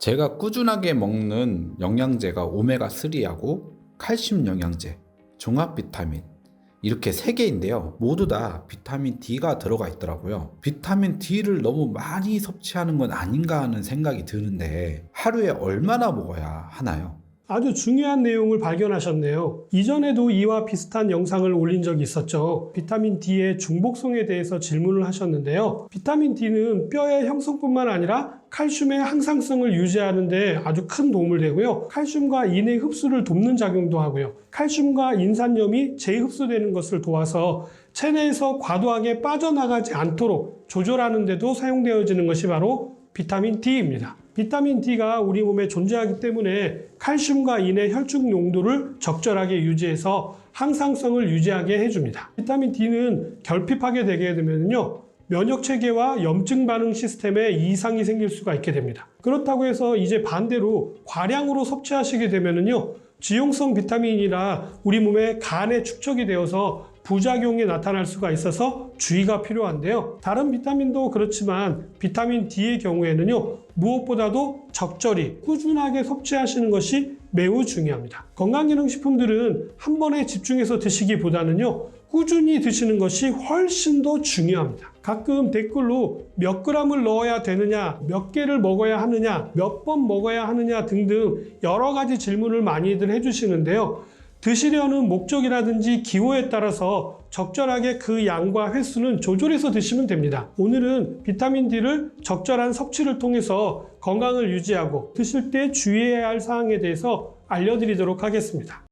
제가 꾸준하게 먹는 영양제가 오메가3하고 칼슘 영양제, 종합 비타민 이렇게 3개인데요. 모두 다 비타민 D가 들어가 있더라고요. 비타민 D를 너무 많이 섭취하는 건 아닌가 하는 생각이 드는데 하루에 얼마나 먹어야 하나요? 아주 중요한 내용을 발견하셨네요. 이전에도 이와 비슷한 영상을 올린 적이 있었죠. 비타민 D의 중복성에 대해서 질문을 하셨는데요. 비타민 D는 뼈의 형성뿐만 아니라 칼슘의 항상성을 유지하는 데 아주 큰 도움을 되고요. 칼슘과 인의 흡수를 돕는 작용도 하고요. 칼슘과 인산염이 재흡수되는 것을 도와서 체내에서 과도하게 빠져나가지 않도록 조절하는 데도 사용되어지는 것이 바로 비타민 D입니다. 비타민 D가 우리 몸에 존재하기 때문에 칼슘과 인의 혈중 농도를 적절하게 유지해서 항상성을 유지하게 해줍니다. 비타민 D는 결핍하게 되게 되면요, 면역체계와 염증 반응 시스템에 이상이 생길 수가 있게 됩니다. 그렇다고 해서 이제 반대로 과량으로 섭취하시게 되면요, 지용성 비타민이라 우리 몸에 간에 축적이 되어서 부작용이 나타날 수가 있어서 주의가 필요한데요. 다른 비타민도 그렇지만 비타민 D의 경우에는요, 무엇보다도 적절히 꾸준하게 섭취하시는 것이 매우 중요합니다. 건강기능식품들은 한 번에 집중해서 드시기보다는요, 꾸준히 드시는 것이 훨씬 더 중요합니다. 가끔 댓글로 몇 그램을 넣어야 되느냐, 몇 개를 먹어야 하느냐, 몇 번 먹어야 하느냐 등등 여러 가지 질문을 많이들 해주시는데요. 드시려는 목적이라든지 기호에 따라서 적절하게 그 양과 횟수는 조절해서 드시면 됩니다. 오늘은 비타민 D를 적절한 섭취를 통해서 건강을 유지하고 드실 때 주의해야 할 사항에 대해서 알려드리도록 하겠습니다.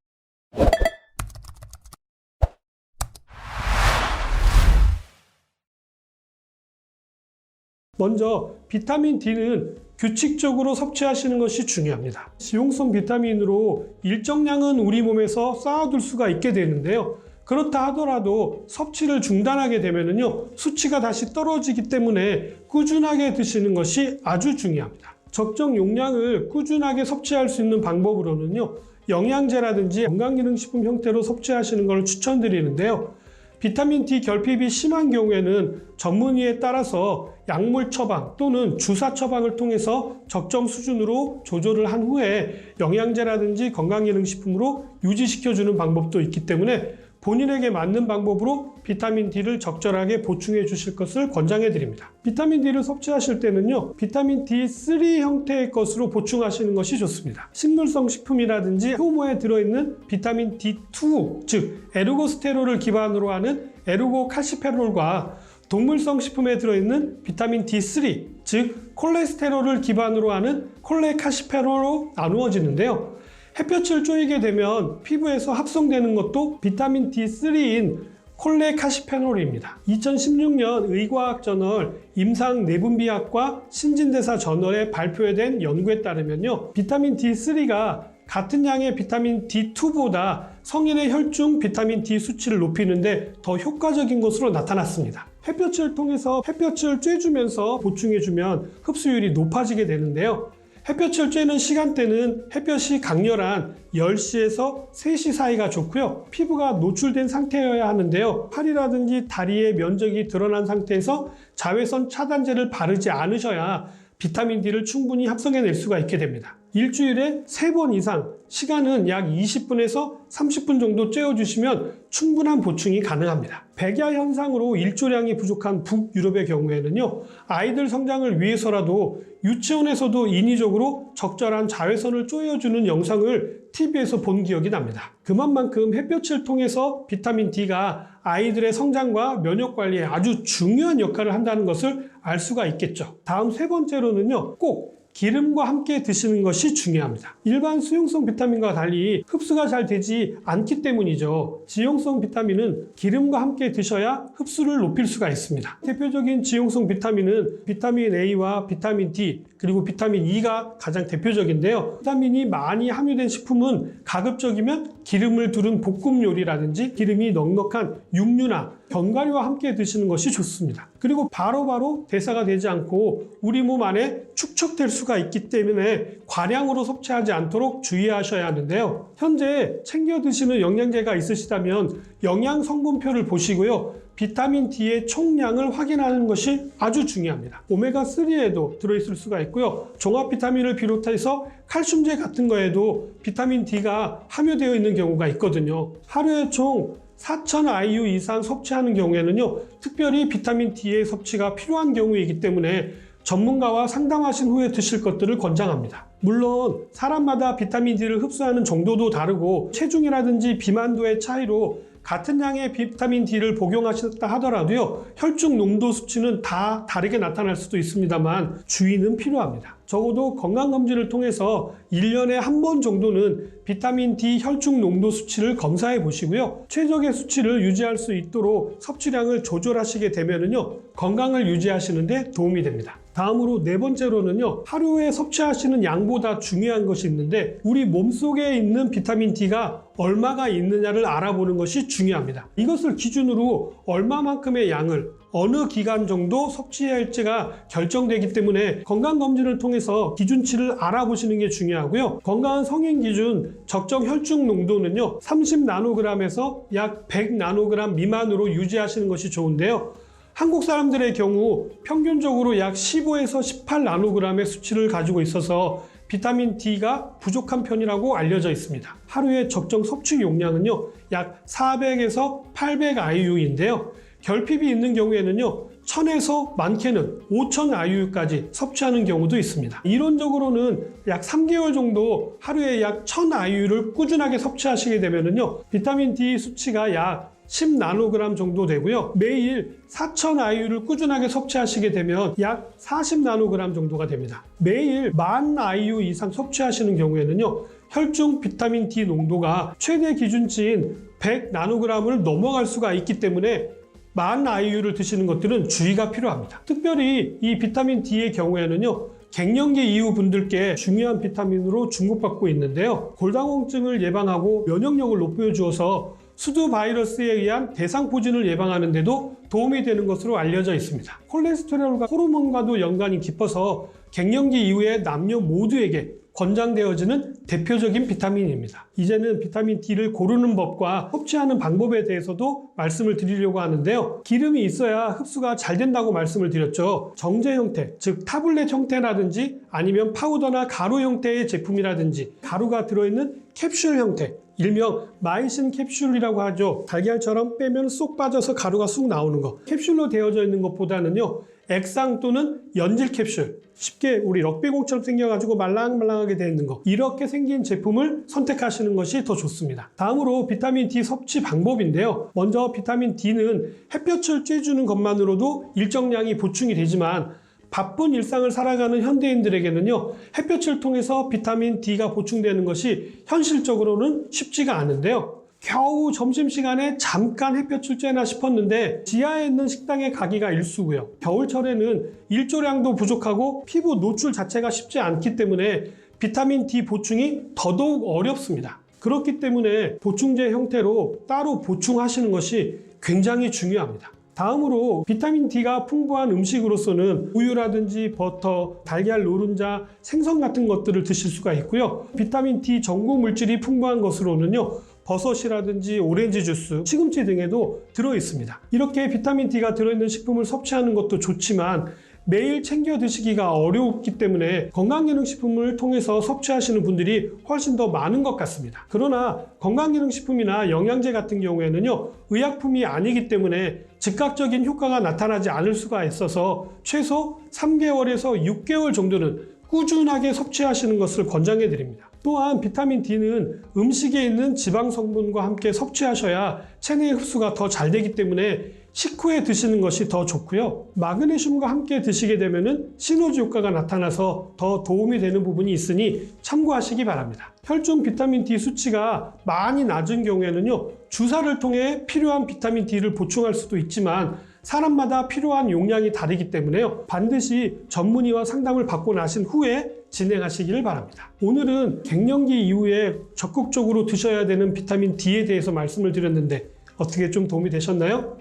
먼저 비타민 D는 규칙적으로 섭취하시는 것이 중요합니다. 지용성 비타민으로 일정량은 우리 몸에서 쌓아둘 수가 있게 되는데요. 그렇다 하더라도 섭취를 중단하게 되면요, 수치가 다시 떨어지기 때문에 꾸준하게 드시는 것이 아주 중요합니다. 적정 용량을 꾸준하게 섭취할 수 있는 방법으로는요, 영양제라든지 건강기능식품 형태로 섭취하시는 걸 추천드리는데요. 비타민 D 결핍이 심한 경우에는 전문의에 따라서 약물 처방 또는 주사 처방을 통해서 적정 수준으로 조절을 한 후에 영양제라든지 건강기능식품으로 유지시켜주는 방법도 있기 때문에 본인에게 맞는 방법으로 비타민 D를 적절하게 보충해 주실 것을 권장해 드립니다. 비타민 D를 섭취하실 때는요, 비타민 D3 형태의 것으로 보충하시는 것이 좋습니다. 식물성 식품이라든지 효모에 들어있는 비타민 D2, 즉 에르고스테롤을 기반으로 하는 에르고칼시페롤과 동물성 식품에 들어있는 비타민 D3, 즉 콜레스테롤을 기반으로 하는 콜레카시페롤로 나누어지는데요. 햇볕을 쬐게 되면 피부에서 합성되는 것도 비타민 D3인 콜레카시페놀입니다. 2016년 의과학저널 임상내분비학과 신진대사 저널에 발표된 연구에 따르면요, 비타민 D3가 같은 양의 비타민 D2보다 성인의 혈중 비타민 D 수치를 높이는데 더 효과적인 것으로 나타났습니다. 햇볕을 통해서 햇볕을 쬐주면서 보충해주면 흡수율이 높아지게 되는데요. 햇볕을 쬐는 시간대는 햇볕이 강렬한 10시에서 3시 사이가 좋고요. 피부가 노출된 상태여야 하는데요. 팔이라든지 다리의 면적이 드러난 상태에서 자외선 차단제를 바르지 않으셔야 비타민 D를 충분히 합성해낼 수가 있게 됩니다. 일주일에 3번 이상, 시간은 약 20분에서 30분 정도 쬐어주시면 충분한 보충이 가능합니다. 백야 현상으로 일조량이 부족한 북유럽의 경우에는요, 아이들 성장을 위해서라도 유치원에서도 인위적으로 적절한 자외선을 쬐어주는 영상을 TV에서 본 기억이 납니다. 그만큼 햇볕을 통해서 비타민 D가 아이들의 성장과 면역 관리에 아주 중요한 역할을 한다는 것을 알 수가 있겠죠. 다음 3번째로는요, 꼭 기름과 함께 드시는 것이 중요합니다. 일반 수용성 비타민과 달리 흡수가 잘 되지 않기 때문이죠. 지용성 비타민은 기름과 함께 드셔야 흡수를 높일 수가 있습니다. 대표적인 지용성 비타민은 비타민 A와 비타민 D, 그리고 비타민 E가 가장 대표적인데요. 비타민이 많이 함유된 식품은 가급적이면 기름을 두른 볶음 요리라든지 기름이 넉넉한 육류나 견과류와 함께 드시는 것이 좋습니다. 그리고 바로바로 대사가 되지 않고 우리 몸 안에 축적될 수가 있기 때문에 과량으로 섭취하지 않도록 주의하셔야 하는데요. 현재 챙겨 드시는 영양제가 있으시다면 영양 성분표를 보시고요. 비타민 D의 총량을 확인하는 것이 아주 중요합니다. 오메가3에도 들어있을 수가 있고요. 종합 비타민을 비롯해서 칼슘제 같은 거에도 비타민 D가 함유되어 있는 경우가 있거든요. 하루에 총 4,000 IU 이상 섭취하는 경우에는요, 특별히 비타민 D의 섭취가 필요한 경우이기 때문에 전문가와 상담하신 후에 드실 것들을 권장합니다. 물론 사람마다 비타민 D를 흡수하는 정도도 다르고 체중이라든지 비만도의 차이로 같은 양의 비타민 D를 복용하셨다 하더라도요, 혈중 농도 수치는 다 다르게 나타날 수도 있습니다만 주의는 필요합니다. 적어도 건강검진을 통해서 1년에 한 번 정도는 비타민 D 혈중 농도 수치를 검사해 보시고요. 최적의 수치를 유지할 수 있도록 섭취량을 조절하시게 되면은요, 건강을 유지하시는 데 도움이 됩니다. 다음으로 네 번째로는요, 하루에 섭취하시는 양보다 중요한 것이 있는데 우리 몸속에 있는 비타민 D가 얼마가 있느냐를 알아보는 것이 중요합니다. 이것을 기준으로 얼마만큼의 양을 어느 기간 정도 섭취해야 할지가 결정되기 때문에 건강검진을 통해서 기준치를 알아보시는 게 중요하고요. 건강한 성인 기준 적정 혈중 농도는요, 30나노그램에서 약 100나노그램 미만으로 유지하시는 것이 좋은데요. 한국 사람들의 경우 평균적으로 약 15에서 18나노그램의 수치를 가지고 있어서 비타민 D가 부족한 편이라고 알려져 있습니다. 하루의 적정 섭취 용량은요, 약 400에서 800 IU인데요. 결핍이 있는 경우에는요, 1000에서 많게는 5000 IU까지 섭취하는 경우도 있습니다. 이론적으로는 약 3개월 정도 하루에 약 1000 IU를 꾸준하게 섭취하시게 되면은요, 비타민 D 수치가 약 10나노그램 정도 되고요. 매일 4000 IU를 꾸준하게 섭취하시게 되면 약 40나노그램 정도가 됩니다. 매일 10,000 IU 이상 섭취하시는 경우에는요, 혈중 비타민 D 농도가 최대 기준치인 100나노그램을 넘어갈 수가 있기 때문에 10,000 IU를 드시는 것들은 주의가 필요합니다. 특별히 이 비타민 D의 경우에는요, 갱년기 이후 분들께 중요한 비타민으로 주목받고 있는데요. 골다공증을 예방하고 면역력을 높여주어서 수두 바이러스에 의한 대상포진을 예방하는 데도 도움이 되는 것으로 알려져 있습니다. 콜레스테롤과 호르몬과도 연관이 깊어서 갱년기 이후에 남녀 모두에게 권장되어지는 대표적인 비타민입니다. 이제는 비타민 D를 고르는 법과 섭취하는 방법에 대해서도 말씀을 드리려고 하는데요. 기름이 있어야 흡수가 잘 된다고 말씀을 드렸죠. 정제 형태, 즉 타블렛 형태라든지 아니면 파우더나 가루 형태의 제품이라든지 가루가 들어있는 캡슐 형태, 일명 마이신 캡슐이라고 하죠. 달걀처럼 빼면 쏙 빠져서 가루가 쑥 나오는 거. 캡슐로 되어져 있는 것보다는요, 액상 또는 연질 캡슐, 쉽게 우리 럭비공처럼 생겨가지고 말랑말랑하게 되어 있는 거, 이렇게 생긴 제품을 선택하시는 것이 더 좋습니다. 다음으로 비타민 D 섭취 방법인데요. 먼저 비타민 D는 햇볕을 쬐주는 것만으로도 일정량이 보충이 되지만 바쁜 일상을 살아가는 현대인들에게는요, 햇볕을 통해서 비타민 D가 보충되는 것이 현실적으로는 쉽지가 않은데요. 겨우 점심시간에 잠깐 햇볕을 쬐나 싶었는데 지하에 있는 식당에 가기가 일쑤고요. 겨울철에는 일조량도 부족하고 피부 노출 자체가 쉽지 않기 때문에 비타민 D 보충이 더더욱 어렵습니다. 그렇기 때문에 보충제 형태로 따로 보충하시는 것이 굉장히 중요합니다. 다음으로 비타민 D가 풍부한 음식으로서는 우유라든지 버터, 달걀 노른자, 생선 같은 것들을 드실 수가 있고요. 비타민 D 전구 물질이 풍부한 것으로는요, 버섯이라든지 오렌지 주스, 시금치 등에도 들어 있습니다. 이렇게 비타민 D가 들어있는 식품을 섭취하는 것도 좋지만 매일 챙겨 드시기가 어렵기 때문에 건강기능식품을 통해서 섭취하시는 분들이 훨씬 더 많은 것 같습니다. 그러나 건강기능식품이나 영양제 같은 경우에는요, 의약품이 아니기 때문에 즉각적인 효과가 나타나지 않을 수가 있어서 최소 3개월에서 6개월 정도는 꾸준하게 섭취하시는 것을 권장해 드립니다. 또한 비타민 D는 음식에 있는 지방 성분과 함께 섭취하셔야 체내 흡수가 더 잘 되기 때문에 식후에 드시는 것이 더 좋고요. 마그네슘과 함께 드시게 되면 시너지 효과가 나타나서 더 도움이 되는 부분이 있으니 참고하시기 바랍니다. 혈중 비타민 D 수치가 많이 낮은 경우에는요, 주사를 통해 필요한 비타민 D를 보충할 수도 있지만 사람마다 필요한 용량이 다르기 때문에요, 반드시 전문의와 상담을 받고 나신 후에 진행하시길 바랍니다. 오늘은 갱년기 이후에 적극적으로 드셔야 되는 비타민 D에 대해서 말씀을 드렸는데 어떻게 좀 도움이 되셨나요?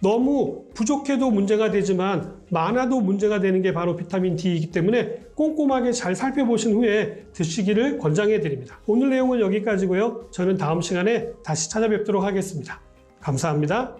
너무 부족해도 문제가 되지만 많아도 문제가 되는 게 바로 비타민 D이기 때문에 꼼꼼하게 잘 살펴보신 후에 드시기를 권장해 드립니다. 오늘 내용은 여기까지고요. 저는 다음 시간에 다시 찾아뵙도록 하겠습니다. 감사합니다.